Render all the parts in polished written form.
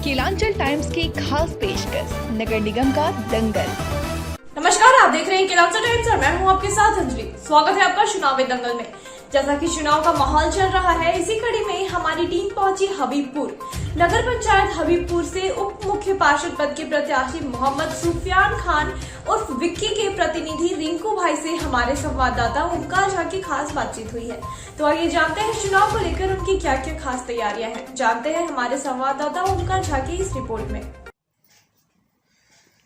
Kelanchal times की खास पेशकश नगर निगम का दंगल। नमस्कार, आप देख रहे हैं केलांचल टाइम्स और मैं हूं आपके साथ अंजलि। स्वागत है आपका चुनावी दंगल में। जैसा कि चुनाव का माहौल चल रहा है, इसी कड़ी में हमारी टीम पहुंची हबीबपुर। नगर पंचायत हबीबपुर से उप मुख्य पार्षद पद के प्रत्याशी मोहम्मद सुफियान खान उर्फ विक्की के प्रतिनिधि रिंकू भाई से हमारे संवाददाता ओमकार झा की खास बातचीत हुई है। तो आइए जानते हैं चुनाव को लेकर उनकी क्या क्या खास तैयारियां हैं। जानते हैं हमारे संवाददाता ओमकार झा की इस रिपोर्ट में।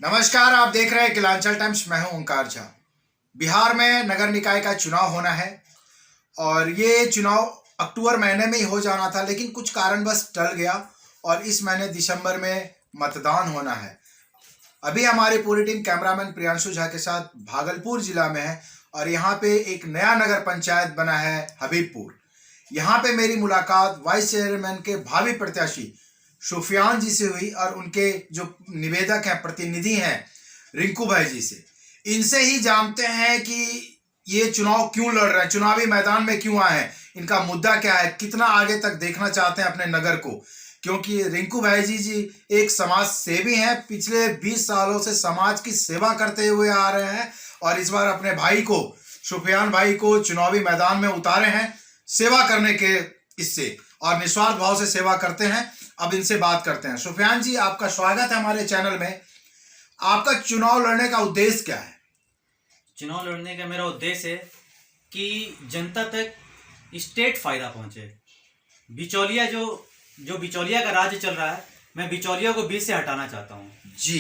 नमस्कार, आप देख रहे हैं केलांचल टाइम्स। मैं हूं ओंकार झा। बिहार में नगर निकाय का चुनाव होना है और ये चुनाव अक्टूबर महीने में ही हो जाना था, लेकिन कुछ कारणवश टल गया और इस महीने दिसंबर में मतदान होना है। अभी हमारी पूरी टीम कैमरामैन प्रियांशु झा के साथ भागलपुर जिला में है और यहाँ पे एक नया नगर पंचायत बना है हबीबपुर। यहाँ पे मेरी मुलाकात वाइस चेयरमैन के भावी प्रत्याशी सुफियान जी से हुई और उनके जो निवेदक हैं, प्रतिनिधि हैं रिंकू भाई जी से। इनसे ही जानते हैं कि ये चुनाव क्यों लड़ रहे हैं, चुनावी मैदान में क्यों आए हैं, इनका मुद्दा क्या है, कितना आगे तक देखना चाहते हैं अपने नगर को। क्योंकि रिंकू भाई जी एक समाज सेवी हैं, पिछले 20 सालों से समाज की सेवा करते हुए आ रहे हैं और इस बार अपने भाई को, सुफियान भाई को चुनावी मैदान में उतारे हैं सेवा करने के इससे, और निस्वार्थ भाव से सेवा करते हैं। अब इनसे बात करते हैं। सुफियान जी, आपका स्वागत है हमारे चैनल में। आपका चुनाव लड़ने का उद्देश्य क्या है? चुनाव लड़ने का मेरा उद्देश्य है कि जनता तक स्टेट फायदा पहुंचे। बिचौलिया जो बिचौलिया का राज्य चल रहा है, मैं बिचौलिया को बीच से हटाना चाहता हूं। जी,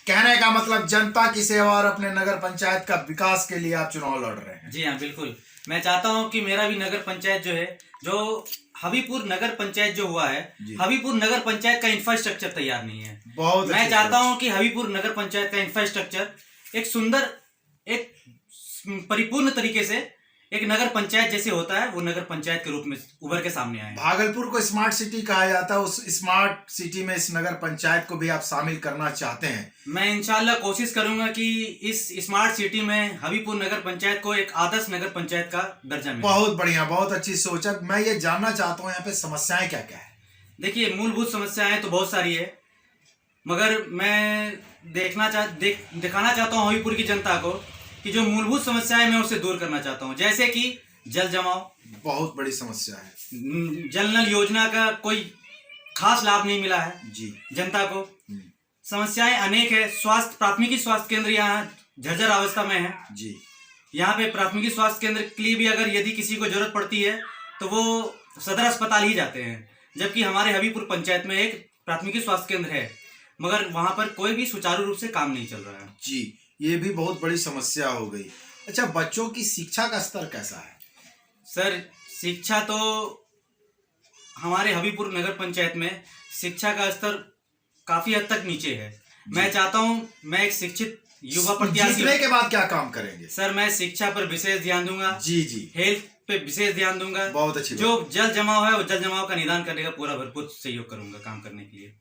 कहने का मतलब जनता की सेवा और अपने नगर पंचायत का विकास के लिए आप चुनाव लड़ रहे हैं। जी हाँ, बिल्कुल। मैं चाहता हूं कि मेरा भी नगर पंचायत जो है, जो हबीबपुर नगर पंचायत जो हुआ है, हबीबपुर नगर पंचायत का इंफ्रास्ट्रक्चर तैयार नहीं है। मैं चाहता हूं कि हबीबपुर नगर पंचायत का इंफ्रास्ट्रक्चर एक सुंदर, एक परिपूर्ण तरीके से एक नगर पंचायत जैसे होता है, वो नगर पंचायत के रूप में उभर के सामने आए। भागलपुर को स्मार्ट सिटी कहा जाता है, उस स्मार्ट सिटी में इस नगर पंचायत को भी आप शामिल करना चाहते हैं। मैं इंशाल्लाह कोशिश करूंगा कि इस स्मार्ट सिटी में हबीबपुर नगर पंचायत को एक आदर्श नगर पंचायत का दर्जा मिले। बहुत बढ़िया, बहुत अच्छी सोच है। मैं ये जानना चाहता हूँ यहाँ पे समस्याएं क्या क्या है। देखिए, मूलभूत समस्याएं तो बहुत सारी है, मगर मैं दिखाना चाहता हूँ हबीबपुर की जनता को कि जो मूलभूत समस्याएं मैं उससे दूर करना चाहता हूं। जैसे कि जल जमाव बहुत बड़ी समस्या है। जल नल योजना का कोई खास लाभ नहीं मिला है जी जनता को। समस्याएं अनेक है। स्वास्थ्य, प्राथमिकी स्वास्थ्य केंद्र यहाँ जर्जर अवस्था में है जी। यहाँ पे प्राथमिकी स्वास्थ्य केंद्र के लिए भी अगर यदि किसी को जरूरत पड़ती है तो वो सदर अस्पताल ही जाते हैं, जबकि हमारे हबीबपुर पंचायत में एक प्राथमिकी स्वास्थ्य केंद्र है, मगर वहां पर कोई भी सुचारू रूप से काम नहीं चल रहा है। जी, ये भी बहुत बड़ी समस्या हो गई। अच्छा, बच्चों की शिक्षा का स्तर कैसा है? सर, शिक्षा तो हमारे हबीबपुर नगर पंचायत में शिक्षा का स्तर काफी हद तक नीचे है। मैं चाहता हूं, मैं एक शिक्षित युवा प्रत्याशी जीतने के बाद क्या काम करेंगे? सर, मैं शिक्षा पर विशेष ध्यान दूंगा। जी जी। हेल्थ पे विशेष ध्यान दूंगा। बहुत अच्छी। जो जल जमाव है, वो जल जमाव का निदान करने का पूरा भरपूर सहयोग करूंगा काम करने के लिए।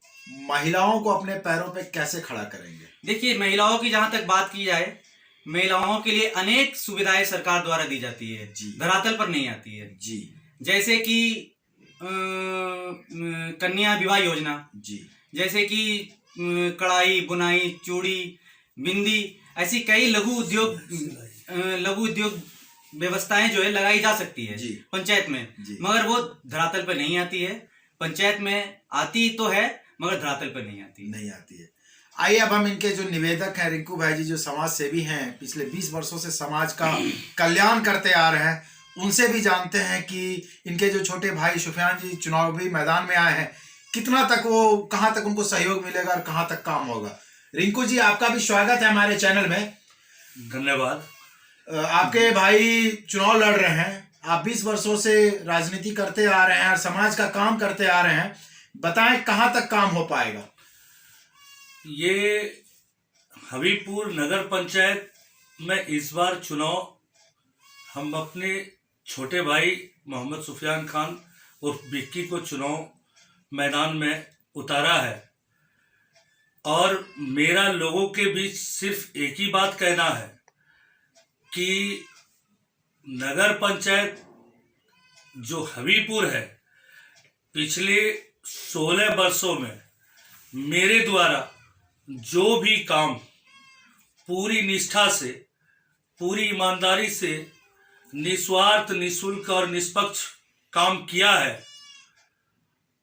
महिलाओं को अपने पैरों पे कैसे खड़ा करेंगे? देखिए, महिलाओं की जहां तक बात की जाए, महिलाओं के लिए अनेक सुविधाएं सरकार द्वारा दी जाती है, धरातल पर नहीं आती है जी। जैसे कि कन्या विवाह योजना जी, जैसे कि कढ़ाई, बुनाई, चूड़ी, बिंदी, ऐसी कई लघु उद्योग व्यवस्थाएं जो है लगाई जा सकती है पंचायत में, मगर वो धरातल पर नहीं आती है। पंचायत में आती तो है मगर धरातल पर नहीं आती है। आइए अब हम इनके जो निवेदक हैं रिंकू भाई जी, जो समाज सेवी हैं, पिछले 20 वर्षों से समाज का कल्याण करते आ रहे हैं, उनसे भी जानते हैं कि इनके जो छोटे भाई सुफियान जी चुनावी मैदान में आए हैं, कितना तक वो, कहाँ तक उनको सहयोग मिलेगा और कहाँ तक काम होगा। रिंकू जी, आपका भी स्वागत है हमारे चैनल में। धन्यवाद। आपके भाई चुनाव लड़ रहे हैं, आप 20 वर्षों से राजनीति करते आ रहे हैं और समाज का काम करते आ रहे हैं, बताएं कहाँ तक काम हो पाएगा? ये हबीबपुर नगर पंचायत में इस बार चुनाव हम अपने छोटे भाई मोहम्मद सुफियान खान और विक्की को चुनाव मैदान में उतारा है और मेरा लोगों के बीच सिर्फ एक ही बात कहना है कि नगर पंचायत जो हबीबपुर है, पिछले 16 वर्षों में मेरे द्वारा जो भी काम पूरी निष्ठा से, पूरी ईमानदारी से, निस्वार्थ, निःशुल्क और निष्पक्ष काम किया है,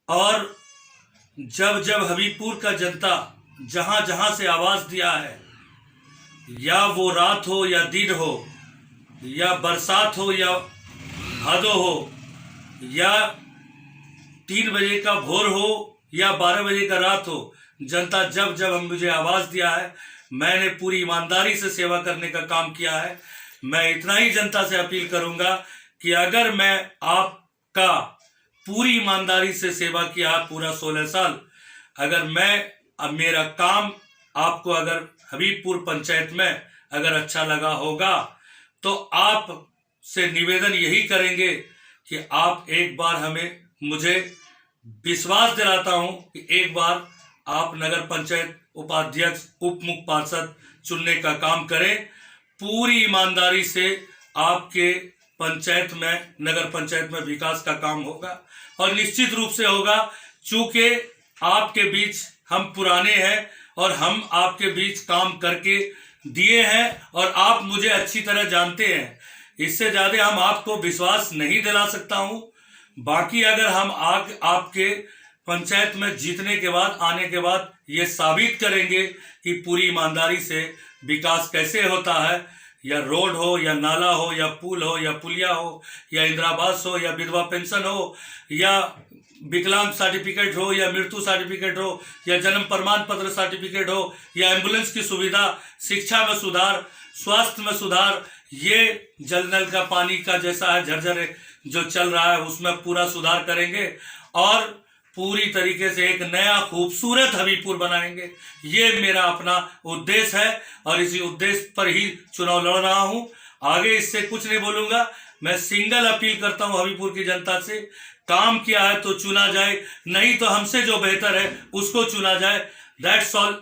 और जब जब हबीबपुर का जनता जहां जहां से आवाज दिया है, या वो रात हो या दिन हो, या बरसात हो या भादो हो, या 3 बजे का भोर हो या 12 बजे का रात हो, जनता जब जब मुझे आवाज दिया है, मैंने पूरी ईमानदारी से सेवा करने का काम किया है। मैं इतना ही जनता से अपील करूंगा कि अगर मैं आपका पूरी ईमानदारी से सेवा किया पूरा 16 साल, अगर अब मेरा काम आपको अगर हबीबपुर पंचायत में अगर अच्छा लगा होगा, तो आप से निवेदन यही करेंगे कि आप एक बार मुझे विश्वास दिलाता हूं कि एक बार आप नगर पंचायत उपाध्यक्ष, उप मुख्य पार्षद चुनने का काम करें। पूरी ईमानदारी से आपके पंचायत में, नगर पंचायत में विकास का काम होगा, और निश्चित रूप से होगा, चूंकि आपके बीच हम पुराने हैं और हम आपके बीच काम करके दिए हैं और आप मुझे अच्छी तरह जानते हैं। इससे ज्यादा हम आपको विश्वास नहीं दिला सकता हूं। बाकी अगर हम आपके पंचायत में जीतने के बाद, आने के बाद ये साबित करेंगे कि पूरी ईमानदारी से विकास कैसे होता है, या रोड हो, या नाला हो, या पुल हो, या पुलिया हो, या इंदिरा आवास हो, या विधवा पेंशन हो, या विकलांग सर्टिफिकेट हो, या मृत्यु सर्टिफिकेट हो, या जन्म प्रमाण पत्र सर्टिफिकेट हो, या एम्बुलेंस की सुविधा, शिक्षा में सुधार, स्वास्थ्य में सुधार, ये जल नल का पानी का जैसा है झरझर जो चल रहा है उसमें पूरा सुधार करेंगे, और पूरी तरीके से एक नया खूबसूरत हबीबपुर बनाएंगे। ये मेरा अपना उद्देश्य है और इसी उद्देश्य पर ही चुनाव लड़ रहा हूं। आगे इससे कुछ नहीं बोलूंगा। मैं सिंगल अपील करता हूं हबीबपुर की जनता से, काम किया है तो चुना जाए, नहीं तो हमसे जो बेहतर है उसको चुना जाए। That's all.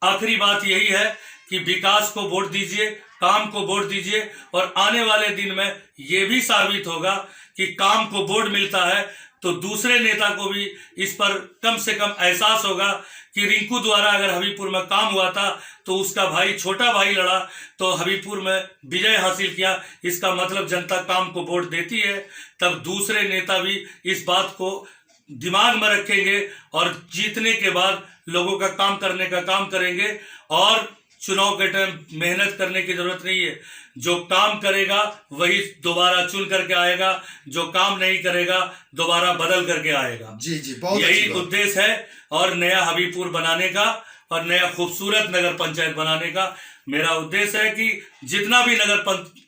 आखिरी बात यही है कि विकास को वोट दीजिए, काम को वोट दीजिए, और आने वाले दिन में ये भी साबित होगा कि काम को वोट मिलता है तो दूसरे नेता को भी इस पर कम से कम एहसास होगा कि रिंकू द्वारा अगर हबीबपुर में काम हुआ था तो उसका भाई, छोटा भाई लड़ा तो हबीबपुर में विजय हासिल किया। इसका मतलब जनता काम को वोट देती है। तब दूसरे नेता भी इस बात को दिमाग में रखेंगे और जीतने के बाद लोगों का काम करने का काम करेंगे। और चुनाव के टाइम मेहनत करने की जरूरत नहीं है। जो काम करेगा वही दोबारा चुन करके आएगा, जो काम नहीं करेगा दोबारा बदल करके आएगा। जी जी, बहुत यही उद्देश्य है और नया हबीबपुर बनाने का और नया खूबसूरत नगर पंचायत बनाने का मेरा उद्देश्य है कि जितना भी नगर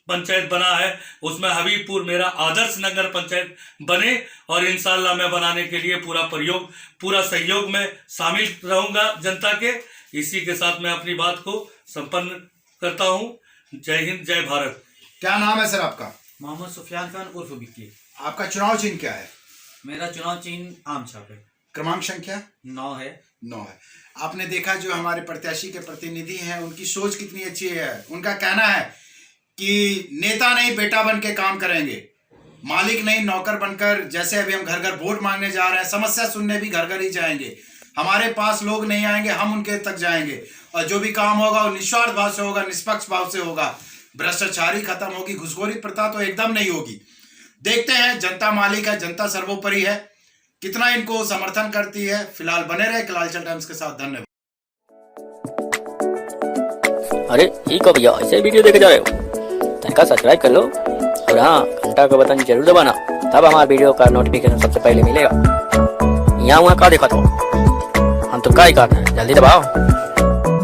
पंचायत बना है उसमें हबीबपुर मेरा आदर्श नगर पंचायत बने, और इंशाल्लाह मैं बनाने के लिए पूरा सहयोग में शामिल रहूंगा जनता के। इसी के साथ मैं अपनी बात को संपन्न करता हूं। जय हिंद, जय भारत। क्या नाम है सर आपका? मोहम्मद सुफियान खान उर्फ विक्की। आपका चुनाव चिन्ह क्या है? मेरा चुनाव चिन्ह आम छाप है। क्रमांक संख्या 9 है। 9 है। आपने देखा जो हमारे प्रत्याशी के प्रतिनिधि हैं उनकी सोच कितनी अच्छी है। उनका कहना है कि नेता नहीं बेटा बन के काम करेंगे, मालिक नहीं नौकर बनकर। जैसे अभी हम घर घर वोट मांगने जा रहे हैं, समस्या सुनने भी घर घर ही जाएंगे। हमारे पास लोग नहीं आएंगे, हम उनके तक जाएंगे, और जो भी काम होगा वो निस्वार्थ भाव से होगा, निष्पक्ष भाव से होगा। भ्रष्टाचारी खत्म होगी, घुसखोरी प्रथा तो एकदम नहीं होगी। देखते हैं, जनता मालिक है, जनता सर्वोपरि है, कितना इनको समर्थन करती है। फिलहाल बने रहे कलांचल टाइम्स के साथ। धन्यवाद। अरे ये कब भैया ऐसे वीडियो देखे जा रहे हो? तनिका सब्सक्राइब कर लो और हाँ, घंटा का बटन जरूर दबाना, तब हमारे वीडियो का नोटिफिकेशन सबसे पहले मिलेगा। यहाँ वहाँ का देखा तो हम तो क्या ही कहते हैं, जल्दी दबाओ।